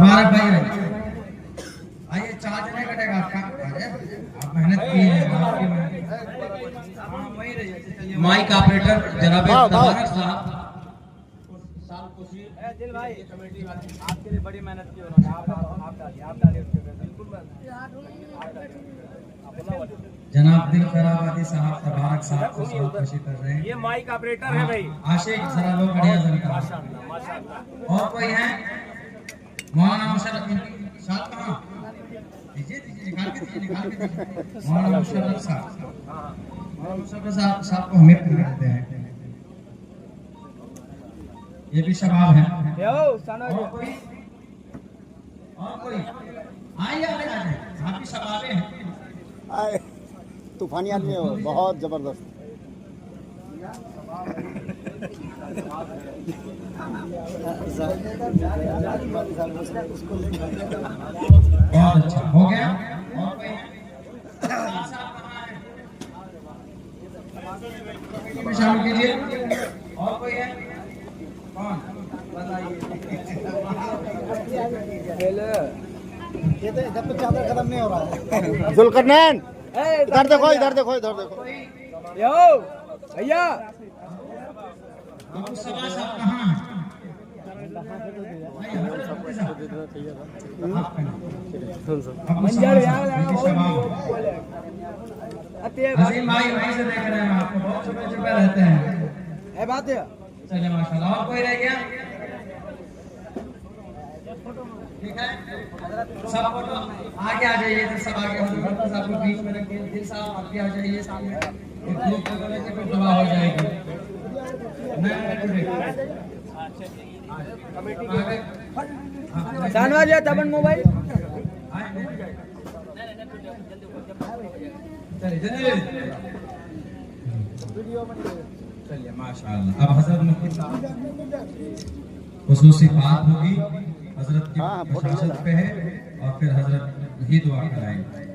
मुबारक भाई। आइए, चार्ज नहीं कटेगा आपका। अरे आप मेहनत की है, आपकी मेहनत। माइक ऑपरेटर जनाब तबारक साहब दिल भाई कमेटी वाले आपके लिए बड़ी मेहनत की उन्होंने। आप डालिए उसके पे बिल्कुल। जनाब दिल कराबादी साहब तबारक साहब को बहुत खुशी कर रहे हैं। ये माइक ऑपरेटर है भाई। आशिक जरा लोग बढ़िया जनता। माशाल्लाह माशाल्लाह। और कोई है? मौलाना मुशर्रफ साहब कहाँ? दीजिए निकाल के दीजिए। मौलाना मुशर्रफ साहब को हमें देते हैं। ये भी शबाब है। और कोई आइए आप भी शबाबे हैं। तूफानी आदमी हो, बहुत जबरदस्त। बहुत अच्छा हो गया। और कोई शामिल कीजिए। और कोई है? कौन बताइए? ये तो जब तक चादर खत्म नहीं हो रहा है। जुल्करनैन इधर देखो, इधर देखो, इधर देखो। यो भैया सभा साहब कहाँ हैं? अजीम भाई वहीं से देख रहे हैं, आपको बहुत छुपे छुपे रहते हैं। बात है। चलिए माशाल्लाह। और कोई रह गया? ठीक है, सब फोटो आगे आ जाइए। तो सब आगे साहब को बीच में रखिए। दिल साहब आगे आ जाइए सामने। एक ग्रुप में बोले कि फिर दवा हो जाएगी। शानवाज है तबन मोबाइल। चलिए माशाल्लाह। अब हजरत मुफ्ती साहब खुसूसी बात होगी, हजरत की बशारत पे है और फिर हजरत ही दुआ कराएंगे।